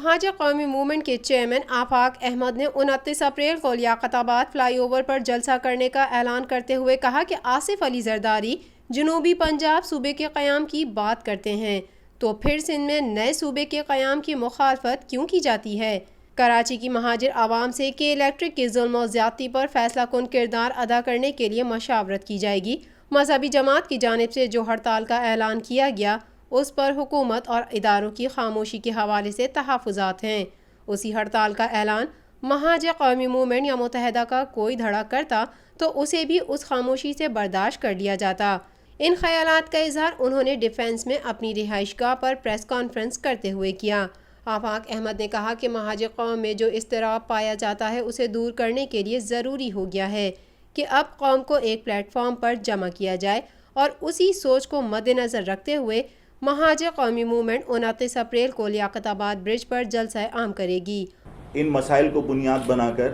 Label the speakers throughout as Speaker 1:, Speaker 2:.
Speaker 1: مہاجر قومی موومنٹ کے چیئرمین آفاق احمد نے 29 اپریل کو لیاقت آباد فلائی اوور پر جلسہ کرنے کا اعلان کرتے ہوئے کہا کہ آصف علی زرداری جنوبی پنجاب صوبے کے قیام کی بات کرتے ہیں تو پھر سندھ میں نئے صوبے کے قیام کی مخالفت کیوں کی جاتی ہے۔ کراچی کی مہاجر عوام سے کہ الیکٹرک کی ظلم و زیادتی پر فیصلہ کن کردار ادا کرنے کے لیے مشاورت کی جائے گی۔ مذہبی جماعت کی جانب سے جو ہڑتال کا اعلان کیا گیا اس پر حکومت اور اداروں کی خاموشی کے حوالے سے تحفظات ہیں۔ اسی ہڑتال کا اعلان مہاجر قومی موومنٹ یا متحدہ کا کوئی دھڑا کرتا تو اسے بھی اس خاموشی سے برداشت کر لیا جاتا۔ ان خیالات کا اظہار انہوں نے ڈیفنس میں اپنی رہائش گاہ پر پریس کانفرنس کرتے ہوئے کیا۔ آفاق احمد نے کہا کہ مہاجر قوم میں جو اضطراب پایا جاتا ہے اسے دور کرنے کے لیے ضروری ہو گیا ہے کہ اب قوم کو ایک پلیٹ فارم پر جمع کیا جائے، اور اسی سوچ کو مد نظر رکھتے ہوئے مہاجر قومی موومنٹ 29 اپریل کو لیاقت آباد برج پر جلسہ عام کرے گی۔
Speaker 2: ان مسائل کو بنیاد بنا کر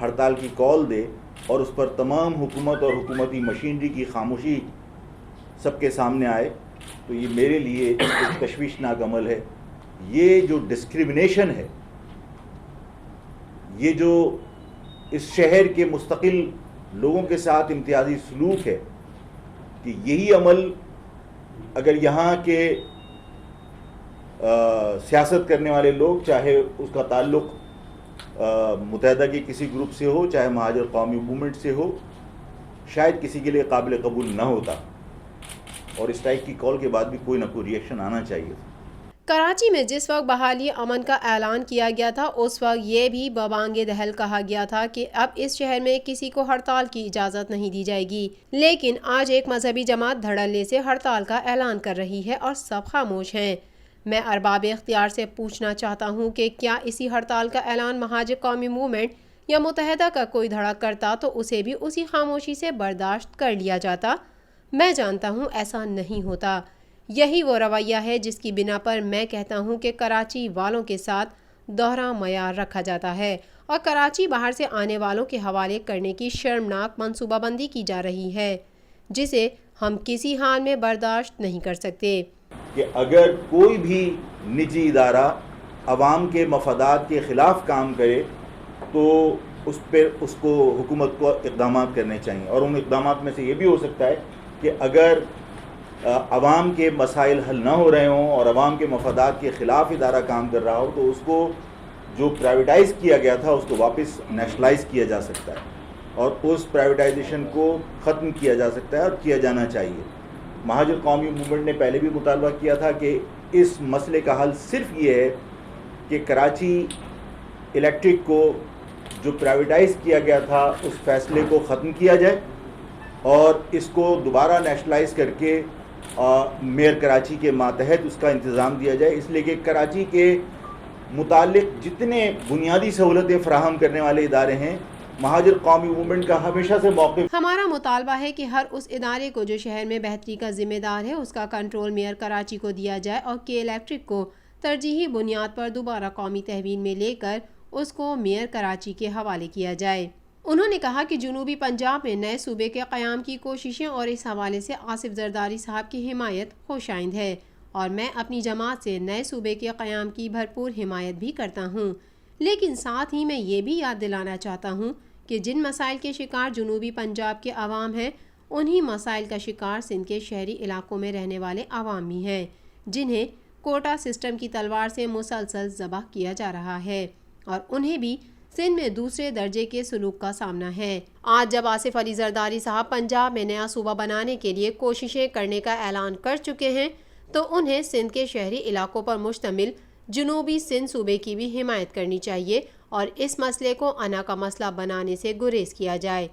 Speaker 2: ہڑتال کی کال دے اور اس پر تمام حکومت اور حکومتی مشینری کی خاموشی سب کے سامنے آئے تو یہ میرے لیے ایک تشویشناک عمل ہے۔ یہ جو ڈسکریمنیشن ہے، یہ جو اس شہر کے مستقل لوگوں کے ساتھ امتیازی سلوک ہے، کہ یہی عمل اگر یہاں کے سیاست کرنے والے لوگ، چاہے اس کا تعلق متحدہ کے کسی گروپ سے ہو، چاہے مہاجر قومی موومنٹ سے ہو، شاید کسی کے لیے قابل قبول نہ ہوتا، اور اسٹرائک کی کال کے بعد بھی کوئی نہ کوئی ری ایکشن آنا چاہیے۔
Speaker 1: کراچی میں جس وقت بحالی امن کا اعلان کیا گیا تھا اس وقت یہ بھی ببانگ دہل کہا گیا تھا کہ اب اس شہر میں کسی کو ہڑتال کی اجازت نہیں دی جائے گی، لیکن آج ایک مذہبی جماعت دھڑلے سے ہڑتال کا اعلان کر رہی ہے اور سب خاموش ہیں۔ میں ارباب اختیار سے پوچھنا چاہتا ہوں کہ کیا اسی ہڑتال کا اعلان مہاجر قومی موومنٹ یا متحدہ کا کوئی دھڑا کرتا تو اسے بھی اسی خاموشی سے برداشت کر لیا جاتا؟ میں جانتا ہوں ایسا نہیں ہوتا۔ یہی وہ رویہ ہے جس کی بنا پر میں کہتا ہوں کہ کراچی والوں کے ساتھ دوہرا معیار رکھا جاتا ہے اور کراچی باہر سے آنے والوں کے حوالے کرنے کی شرمناک منصوبہ بندی کی جا رہی ہے، جسے ہم کسی حال میں برداشت نہیں کر سکتے۔
Speaker 2: کہ اگر کوئی بھی نجی ادارہ عوام کے مفادات کے خلاف کام کرے تو اس کو حکومت کو اقدامات کرنے چاہیے، اور ان اقدامات میں سے یہ بھی ہو سکتا ہے کہ اگر عوام کے مسائل حل نہ ہو رہے ہوں اور عوام کے مفادات کے خلاف ادارہ کام کر رہا ہو تو اس کو جو پرائیویٹائز کیا گیا تھا اس کو واپس نیشنلائز کیا جا سکتا ہے، اور اس پرائیویٹائزیشن کو ختم کیا جا سکتا ہے اور کیا جانا چاہیے۔ مہاجر قومی موومنٹ نے پہلے بھی مطالبہ کیا تھا کہ اس مسئلے کا حل صرف یہ ہے کہ کراچی الیکٹرک کو جو پرائیویٹائز کیا گیا تھا اس فیصلے کو ختم کیا جائے اور اس کو دوبارہ نیشنلائز کر کے میئر کراچی کے ماتحت اس کا انتظام دیا جائے، اس لیے کہ کراچی کے متعلق جتنے بنیادی سہولتیں فراہم کرنے والے ادارے ہیں، مہاجر قومی موومنٹ کا ہمیشہ سے موقف۔
Speaker 1: ہمارا مطالبہ ہے کہ ہر اس ادارے کو جو شہر میں بہتری کا ذمہ دار ہے اس کا کنٹرول میئر کراچی کو دیا جائے اور کے الیکٹرک کو ترجیحی بنیاد پر دوبارہ قومی تحویل میں لے کر اس کو میئر کراچی کے حوالے کیا جائے۔ انہوں نے کہا کہ جنوبی پنجاب میں نئے صوبے کے قیام کی کوششیں اور اس حوالے سے آصف زرداری صاحب کی حمایت خوش آئند ہے، اور میں اپنی جماعت سے نئے صوبے کے قیام کی بھرپور حمایت بھی کرتا ہوں، لیکن ساتھ ہی میں یہ بھی یاد دلانا چاہتا ہوں کہ جن مسائل کے شکار جنوبی پنجاب کے عوام ہیں انہی مسائل کا شکار سندھ کے شہری علاقوں میں رہنے والے عوام بھی ہیں، جنہیں کوٹا سسٹم کی تلوار سے مسلسل ذبح کیا جا رہا ہے، اور انہیں بھی سندھ میں دوسرے درجے کے سلوک کا سامنا ہے۔ آج جب آصف علی زرداری صاحب پنجاب میں نیا صوبہ بنانے کے لیے کوششیں کرنے کا اعلان کر چکے ہیں تو انہیں سندھ کے شہری علاقوں پر مشتمل جنوبی سندھ صوبے کی بھی حمایت کرنی چاہیے اور اس مسئلے کو انا کا مسئلہ بنانے سے گریز کیا جائے۔